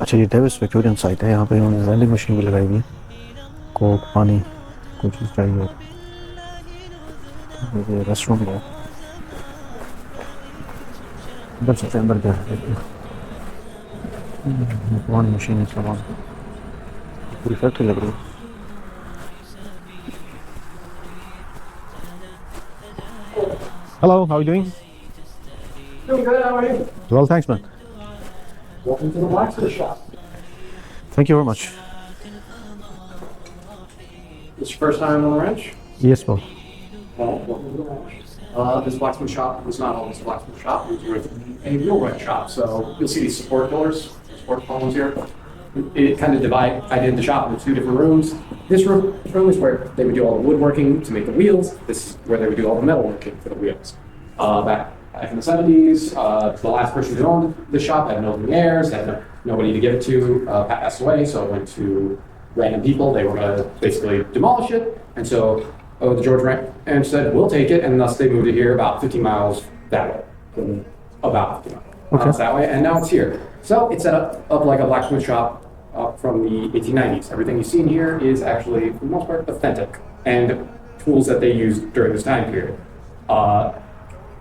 अच्छा, ये Davis Victorian site है। यहाँ पे उन्होंने वेंडिंग मशीन भी लगाई हुई है। कोक, पानी, कुछ चीज़ चाहिए। ये रेस्टोरेंट है। अंदर सबसे अंदर क्या है? पानी मशीन, सामान, पूरी फैक्ट्री लग रही है। Hello, how are you doing? Doing good, how are you? Well, thanks, man. Welcome to the blacksmith shop. Thank you very much. This your first time on the ranch? Yes, Paul. Welcome to the ranch. This blacksmith shop was not always a blacksmith shop, it was originally a wheelwright shop. So you'll see these support pillars, support columns here. It kind of divided the shop into two different rooms. This room is where they would do all the woodworking to make the wheels. This is where they would do all the metalworking for the wheels. Back in the 70s, the last person who owned the shop had no heirs, had nobody to give it to, passed away, so it went to random people. They were going to basically demolish it, and so the George Ranch said, we'll take it, and thus they moved it here about 50 miles that way. About 50 miles that way, and now it's here. So it's set up like a blacksmith shop from the 1890s. Everything you see in here is actually, for the most part, authentic, and tools that they used during this time period.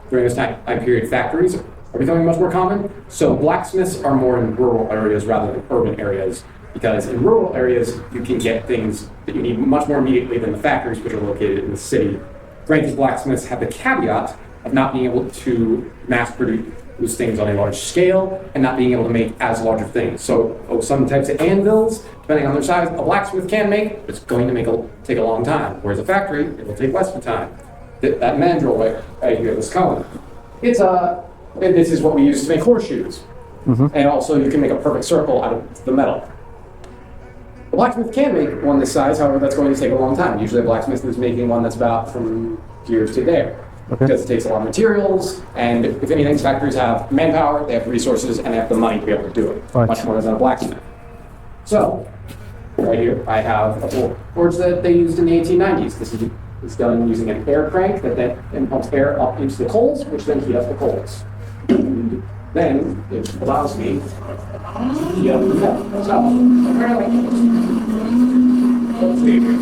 During this time period, factories are becoming much more common. So blacksmiths are more in rural areas rather than urban areas, because in rural areas, you can get things that you need much more immediately than the factories, which are located in the city. Granted, blacksmiths have the caveat of not being able to mass produce things on a large scale and not being able to make as large of things. So some types of anvils, depending on their size, a blacksmith can make, but it's going to take a long time. Whereas a factory, it will take less of time. That mandrel right here, this cone, and this is what we use to make horseshoes. And also you can make a perfect circle out of the metal. A blacksmith can make one this size, however, that's going to take a long time. Usually a blacksmith is making one that's about from here to there. Because it takes a lot of materials, and if anything, factories have manpower, they have resources, and they have the money to be able to do it, much more than a blacksmith. So, right here, I have a forge that they used in the 1890s. This is done using an air crank that then pumps air up into the coals, which then heat up the coals. And then it allows me to heat up the metal. So, apparently, let's see here.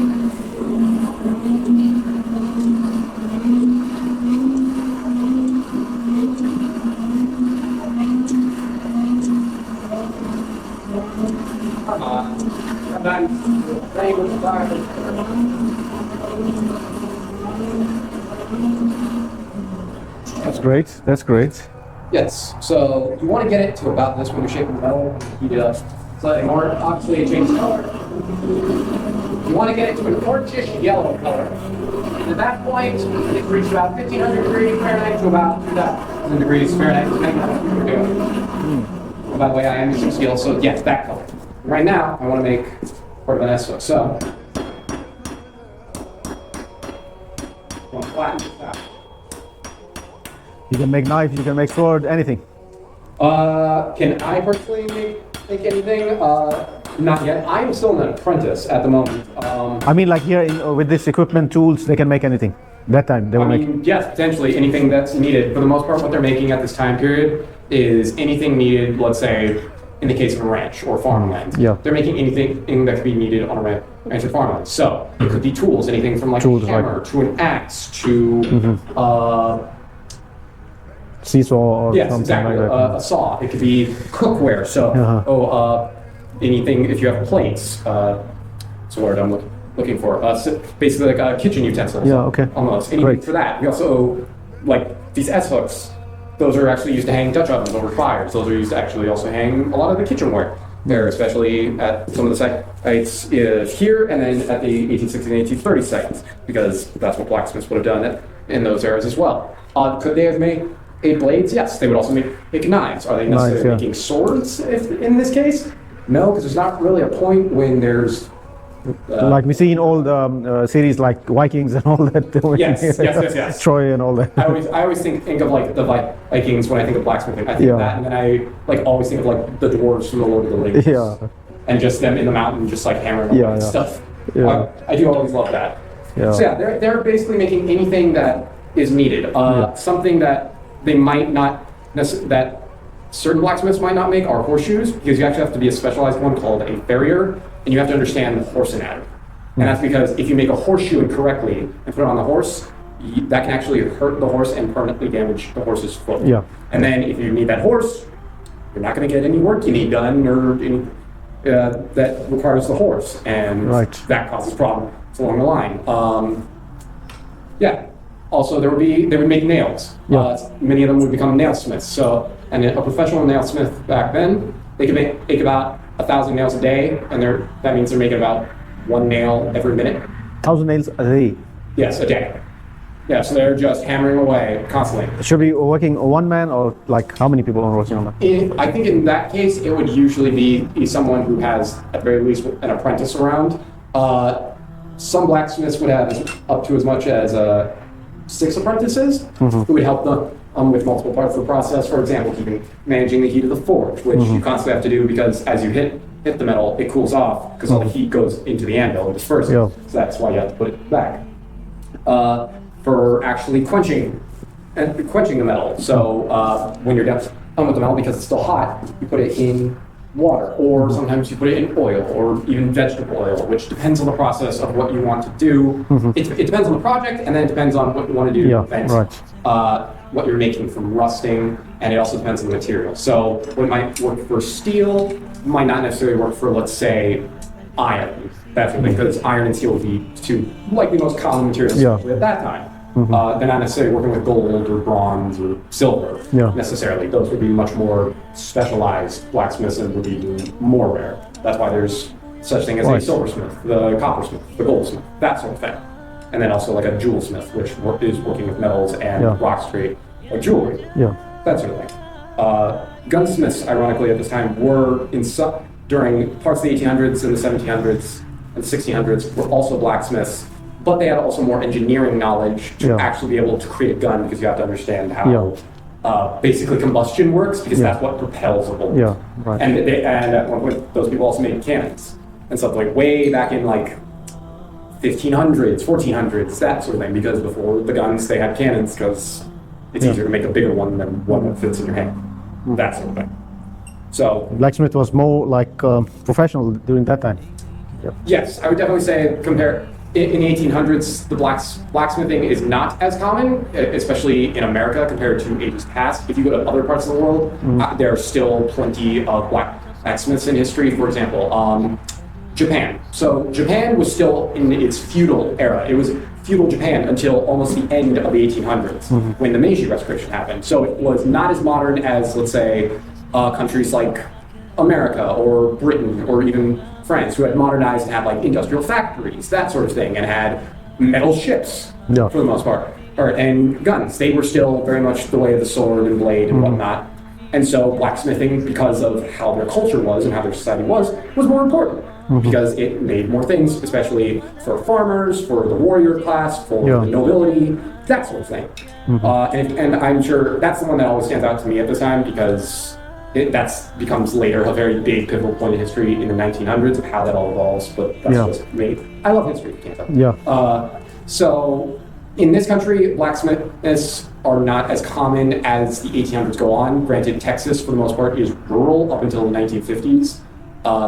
That's great. That's great. Yes, so you want to get it to about this when you're shaping the metal, heat it up slightly more. Obviously, it changes color. You want to get it to an orangish yellow color. And at that point, it reaches about 1500 degrees Fahrenheit to about 2000 degrees Fahrenheit, depending on what you're doing. By the way, I am using steel, so yes, that color. Right now, I want to make part of an S-hook, so I want to flatten this out. You can make knife, you can make sword, anything. Can I personally make anything? Not yet. I'm still an apprentice at the moment. I mean, like here with this equipment, tools, they can make anything. That time they will make. Yes, potentially anything that's needed. For the most part, what they're making at this time period is anything needed, let's say, in the case of a ranch or farmland. Yeah. They're making anything that could be needed on a ranch or farmland. So it could be tools, anything from like a hammer to an axe to seesaw or something exactly. like that. A saw. It could be cookware. So anything if you have plates. That's the word I'm looking for. Basically like kitchen utensils. Yeah. Okay. Almost anything for that. We also like these S-hooks. Those are actually used to hang Dutch ovens over fires. Those are used to actually also hang a lot of the kitchenware there, especially at some of the sites here and then at the 1860s and 1830s sites, because that's what blacksmiths would have done in those eras as well. Could they have made blades? Yes. They would also make knives. Are they necessarily making swords in this case? No, because there's not really a point when there's like we see in all the series like Vikings and all that. Yes. Troy and all that. I always think of like the Vikings when I think of blacksmithing. I think of that, and then I like always think of like the dwarves from the Lord of the Rings. Yeah. And just them in the mountain, just like hammering away stuff. Yeah. I do always love that. Yeah. So they're basically making anything that is needed. Something that they might not that certain blacksmiths might not make are horseshoes, because you actually have to be a specialized one called a farrier, and you have to understand the horse anatomy. And that's because if you make a horseshoe incorrectly and put it on the horse, that can actually hurt the horse and permanently damage the horse's foot. Yeah. And then if you need that horse, you're not going to get any work you need done or any that requires the horse, and Right. that causes problems along the line. Yeah. Also, they would make nails. Yeah. Many of them would become nailsmiths. So, and a professional nailsmith back then, they could make about 1,000 nails a day, and that means they're making about one nail every minute. 1,000 nails a day. Yes, a day. Yeah, so they're just hammering away constantly. Should be working one man, or like how many people are working on that? I think in that case, it would usually be someone who has at the very least an apprentice around. Some blacksmiths would have up to as much as 6 apprentices who would help them with multiple parts of the process. For example, managing the heat of the forge, which you constantly have to do because as you hit the metal, it cools off because all the heat goes into the anvil and disperses. Yeah. So that's why you have to put it back. For actually quenching the metal. So when you're done with the metal, because it's still hot, you put it in water, or sometimes you put it in oil, or even vegetable oil, which depends on the process of what you want to do. It depends on the project, and then it depends on what you want to do to prevent what you're making from rusting, and it also depends on the material. So what might work for steel might not necessarily work for, let's say, iron. That's because iron and steel would be two likely most common materials at that time. They're not necessarily working with gold or bronze or silver necessarily. Those would be much more specialized blacksmiths and would be more rare. That's why there's such thing as a silversmith, the coppersmith, the goldsmith, that sort of thing. And then also like a jewelsmith, which is working with metals and rocks to create jewelry. That sort of thing. Gunsmiths, ironically, at this time were during parts of the 1800s and the 1700s and 1600s were also blacksmiths, but they had also more engineering knowledge to actually be able to create a gun, because you have to understand how basically combustion works, because that's what propels a bullet. And at one point, those people also made cannons and stuff like way back in like 1500s, 1400s, that sort of thing, because before the guns, they had cannons because it's easier to make a bigger one than one that fits in your hand, that sort of thing. So Blacksmith was more like professional during that time. Yes, I would definitely say in the 1800s, the blacksmithing is not as common, especially in America compared to ages past. If you go to other parts of the world, there are still plenty of blacksmiths in history. For example, Japan. So Japan was still in its feudal era. It was feudal Japan until almost the end of the 1800s when the Meiji Restoration happened. So it was not as modern as, let's say, countries like America or Britain or even France, who had modernized and had like industrial factories, that sort of thing, and had metal ships for the most part, and guns. They were still very much the way of the sword and blade and whatnot. And so blacksmithing, because of how their culture was and how their society was more important because it made more things, especially for farmers, for the warrior class, for the nobility, that sort of thing. And I'm sure that's the one that always stands out to me at this time, because that becomes later a very big pivotal point in history in the 1900s of how that all evolves, but that's just me. I love history, you can't tell. So in this country, blacksmiths are not as common as the 1800s go on. Granted, Texas, for the most part, is rural up until the 1950s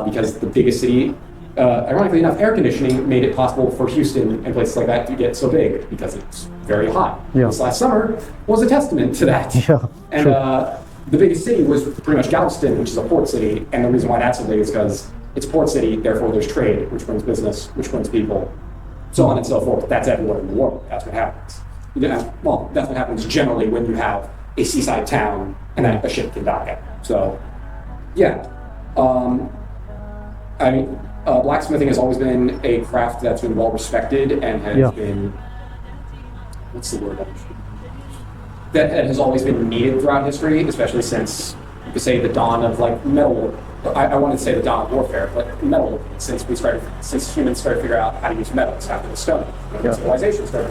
because the biggest city, ironically enough, air conditioning made it possible for Houston and places like that to get so big because it's very hot. This last summer was a testament to that. And the biggest city was pretty much Galveston, which is a port city, and the reason why that's so big is because it's a port city, therefore there's trade, which brings business, which brings people, so on and so forth. That's everywhere in the world. That's what happens. Well, that's what happens generally when you have a seaside town and then a ship can dock at. So, I mean, blacksmithing has always been a craft that's been well respected and has been, what's the word? That has always been needed throughout history, especially since, you could say, the dawn of like metal. I wanted to say the dawn of warfare, but metal, since humans started to figure out how to use metals after the stone. Civilization started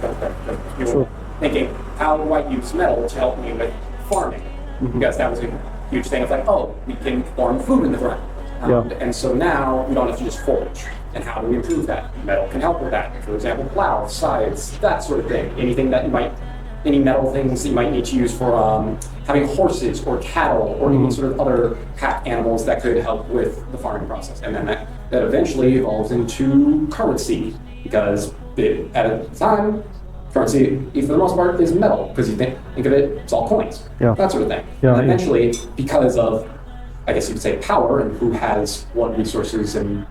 thinking, how do I use metal to help me with farming? Because that was a huge thing of like, oh, we can farm food in the ground. And so now we don't have to just forage. And how do we improve that? Metal can help with that. For example, plows, scythes, that sort of thing. Anything that you might any metal things that you might need to use for having horses or cattle or any sort of other pack animals that could help with the farming process. And then that eventually evolves into currency because at a time, currency, for the most part, is metal because you think of it, it's all coins, that sort of thing. Yeah, and eventually, because of, I guess you could say, power and who has what resources and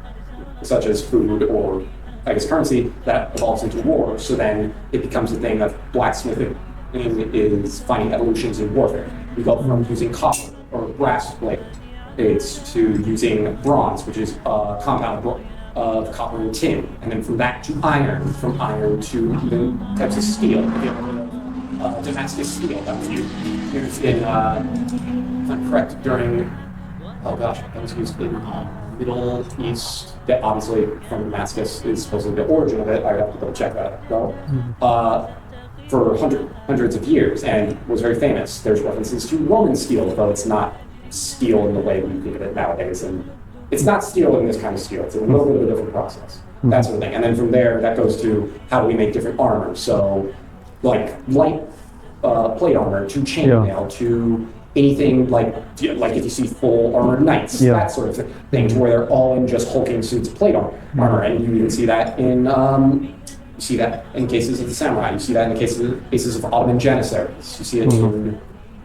such as food or I guess currency, that evolves into war. So then it becomes a thing of blacksmithing is finding evolutions in warfare. We go from using copper or brass blades to using bronze, which is a compound of copper and tin, and then from that to iron, from iron to even types of steel. If you have Damascus steel that was used in, if I'm correct, during, that was used in Middle East. That obviously from Damascus is supposedly the origin of it. I'd have to double check that though. For hundreds of years and was very famous. There's references to Roman steel, though it's not steel in the way we think of it nowadays. And it's not steel in this kind of steel. It's a little bit of a different process, that sort of thing. And then from there, that goes to how do we make different armor. So like light plate armor to chainmail to anything like if you see full armored knights, that sort of thing, to where they're all in just hulking suits of plate armor. And you even see that in you see that in cases of the samurai. You see that in the cases of Ottoman janissaries. You see it in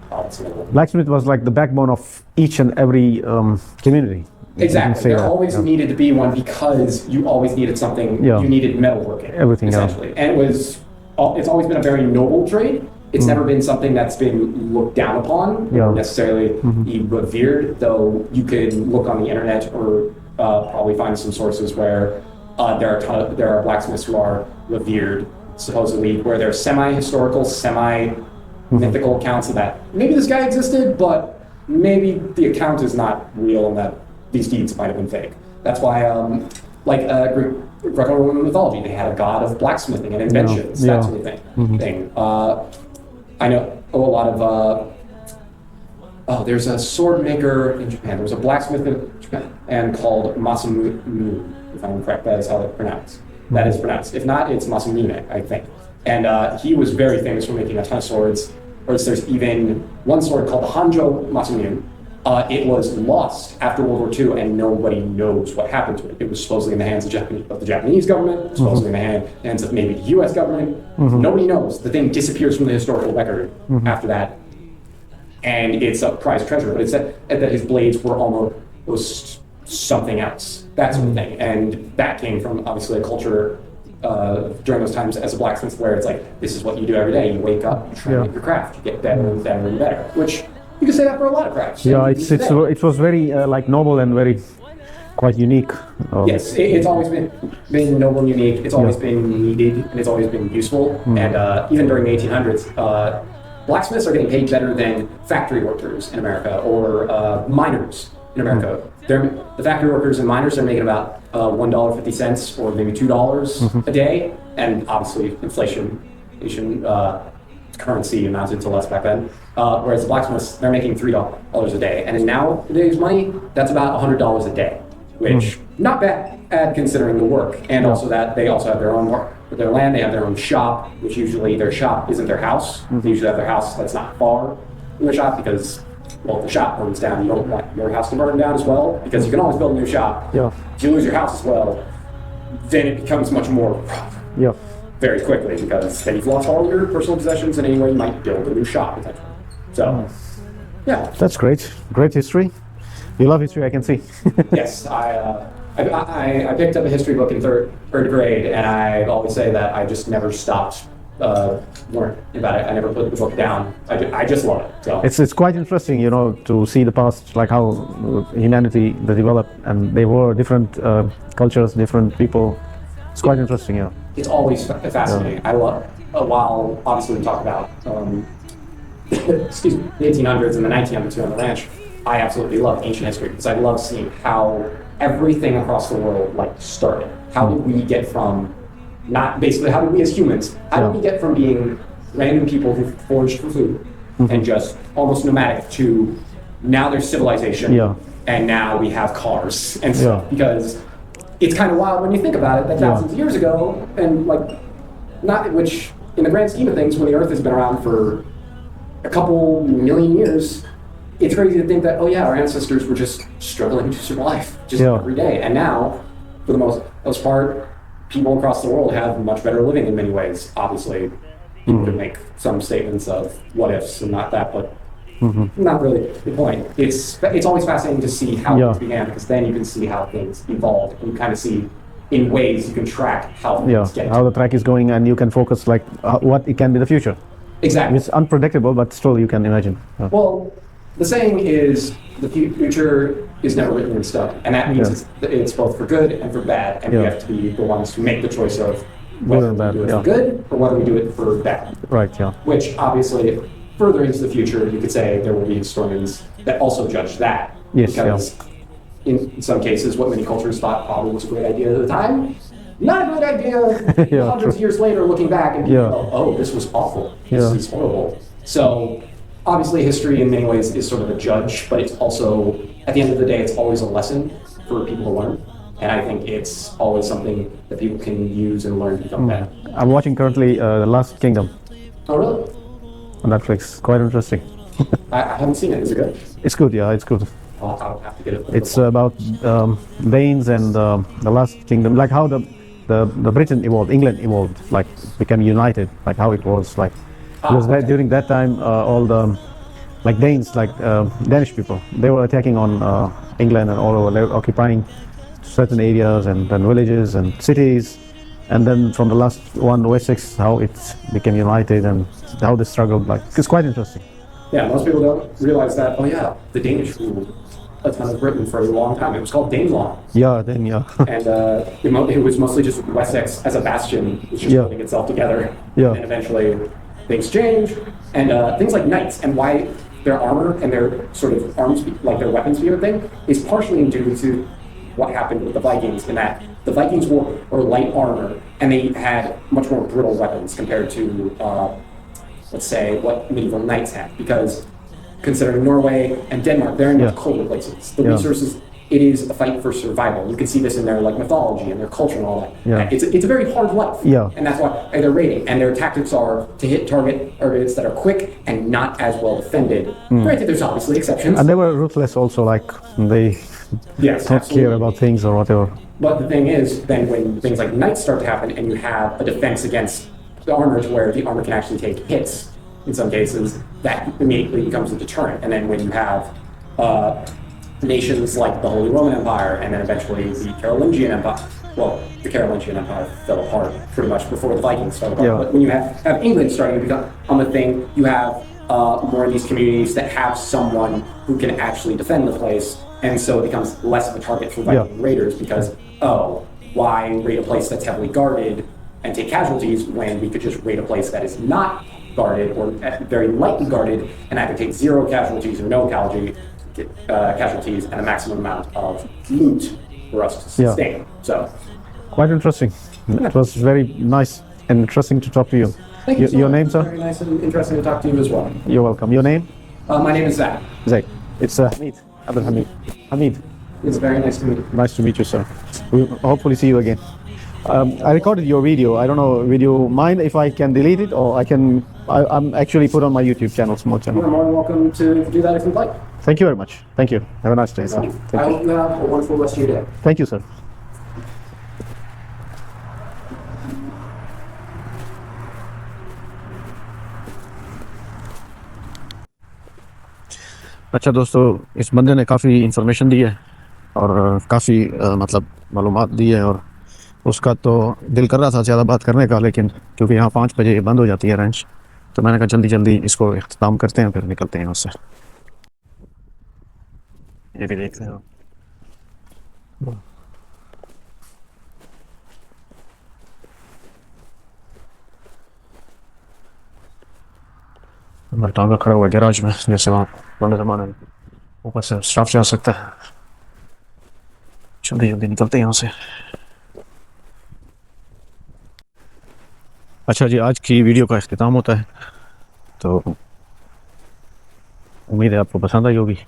blacksmith was like the backbone of each and every community. Exactly. There always needed to be one because you always needed something. You needed metalworking. Everything essentially, and it's always been a very noble trade. It's never been something that's been looked down upon, or necessarily revered, though you can look on the internet or probably find some sources where there are blacksmiths who are revered, supposedly, where they're semi-historical, semi-mythical accounts of that. Maybe this guy existed, but maybe the account is not real and that these deeds might have been fake. That's why, Greco-Roman mythology, they had a god of blacksmithing and inventions, that sort of thing. I know a lot of, there's a sword maker in Japan. There was a blacksmith in Japan and called Masamune, if I'm correct, that is how it's pronounced. That is pronounced. If not, it's Masamune, I think. And he was very famous for making a ton of swords. There's even one sword called the Hanjo Masamune. It was lost after World War II, and nobody knows what happened to it. It was supposedly in the hands of the Japanese government, supposedly in the hands of maybe the U.S. government. Nobody knows. The thing disappears from the historical record after that, and it's a prized treasure. But it's that his blades were almost something else, that sort of thing. And that came from, obviously, a culture during those times as a blacksmith where it's like, this is what you do every day. You wake up, you try to make your craft, you get better and better and better, which you can say that for a lot of crafts. Yeah, it was very noble and very quite unique. Yes, it's always been noble and unique. It's always been needed and it's always been useful. And even during the 1800s, blacksmiths are getting paid better than factory workers in America or miners in America. The factory workers and miners are making about $1.50 or maybe $2 a day, and obviously inflation currency amounted to less back then. Whereas the blacksmiths, they're making $3 a day, and in nowadays money, that's about $100 a day, which not bad considering the work, and also that they also have their own work with their land. They have their own shop, which usually their shop isn't their house. They usually have their house that's not far from their shop because, well, if the shop burns down, you don't want your house to burn down as well, because you can always build a new shop. If you lose your house as well, then it becomes much more very quickly, because then you've lost all your personal possessions, and anyway you might build a new shop potentially. So, that's great. Great history. You love history, I can see. Yes, I picked up a history book in third grade, and I always say that I just never stopped learning about it. I never put the book down. I just love it. So it's quite interesting, to see the past, like how humanity developed, and they were different cultures, different people. It's quite interesting, It's always fascinating. I love, while obviously we talk about excuse me, the 1800s and the 1900s here on the ranch, I absolutely love ancient history because I love seeing how everything across the world started. How did we get from how did we as humans, how did we get from being random people who foraged for food and just almost nomadic to now there's civilization and now we have cars and stuff, because it's kind of wild when you think about it that thousands of years ago, and which in the grand scheme of things, when the Earth has been around for a couple million years, it's crazy to think that, oh yeah, our ancestors were just struggling to survive just every day. And now, for the most part, people across the world have much better living in many ways. Obviously, people could make some statements of what ifs and not that, but not really the point. It's always fascinating to see how things began, because then you can see how things evolved, and you kind of see in ways you can track how things get. How the track is going, and you can focus like what it can be the future. Exactly. It's unpredictable, but still you can imagine. Well, the saying is the future is never written in stone, and that means it's both for good and for bad, and we have to be the ones who make the choice of whether we do it for good or whether we do it for bad. Right. Yeah. Which obviously, further into the future, you could say there will be historians that also judge that. Yes. Because in some cases, what many cultures thought probably was a great idea at the time, not a good idea. Hundreds of years later, looking back and people go, oh, this was awful. This is horrible. So obviously, history in many ways is sort of a judge, but it's also, at the end of the day, it's always a lesson for people to learn. And I think it's always something that people can use and learn to become better. I'm watching currently The Last Kingdom. Oh, really? On Netflix. Quite interesting. I haven't seen it. Is it good? It's good. Yeah, it's good. I'll have to get it. It's about Danes and the Last Kingdom, like how the Britain evolved, England evolved, like became united, like how it was like. Because during that time, all the like Danes, like Danish people, they were attacking on England and all over. They were occupying certain areas and then villages and cities. And then from the last one, Wessex, how it became united and how they struggled. Like it's quite interesting. Yeah, most people don't realize that. Oh yeah, the Danish ruled a ton of Britain for a long time. It was called Danelaw. Yeah, then and it was mostly just Wessex as a bastion, which was holding itself together. Yeah. And eventually things change, and things like knights and why their armor and their sort of arms, like their weapons and everything, is partially due to what happened with the Vikings, in that the Vikings wore light armor and they had much more brittle weapons compared to, let's say, what medieval knights had. Because considering Norway and Denmark, they're in much colder places. The resources, it is a fight for survival. You can see this in their like mythology and their culture and all that. Yeah. It's a very hard life. Yeah. And that's why they're raiding. And their tactics are to hit targets that are quick and not as well defended. Granted, there's obviously exceptions. And they were ruthless also, like they don't care about things or whatever. But the thing is, then when things like knights start to happen and you have a defense against the armor to where the armor can actually take hits, in some cases, that immediately becomes a deterrent. And then when you have nations like the Holy Roman Empire and then eventually the Carolingian Empire, well, the Carolingian Empire fell apart pretty much before the Vikings fell apart. But when you have England starting to become on the thing, you have more of these communities that have someone who can actually defend the place, and so it becomes less of a target for Viking raiders because, oh, why raid a place that's heavily guarded and take casualties when we could just raid a place that is not guarded or very lightly guarded and either take zero casualties or no casualties and a maximum amount of loot for us to sustain. So, quite interesting. It was very nice and interesting to talk to you. Thank you so your much. name, sir? Very nice and interesting to talk to you as well. You're welcome. Your name? My name is Zach. Zach. It's Hamid. Abdul Hamid. Hamid. It's very nice to meet you. Nice to meet you, sir. We'll hopefully see you again. I recorded your video. I don't know, would you mind if I can delete it, or I'm actually put on my YouTube channel, small channel. You're more than welcome to do that if you'd like. Thank you very much. Thank you. Have a nice day, sir. I hope you have a wonderful rest of your day. Thank you, sir. अच्छा दोस्तों, इस बंदे ने काफ़ी information दी है और काफ़ी मतलब मालूमात दी है, और उसका तो दिल कर रहा था ज़्यादा बात करने का, लेकिन क्योंकि यहाँ 5 बजे बंद हो जाती है रेंज, तो मैंने कहा जल्दी जल्दी इसको इख्तिताम करते हैं, फिर निकलते हैं उससे। ये भी देख रहे हो, टांगा खड़ा हुआ गैराज में, जैसे वहाँ पुराने ज़माने में ऊपर से स्टाफ जा सकता है। जल्दी जल्दी निकलते हैं यहाँ से। अच्छा जी, आज की वीडियो का इख्तिताम होता है, तो उम्मीद है आपको पसंद आई होगी।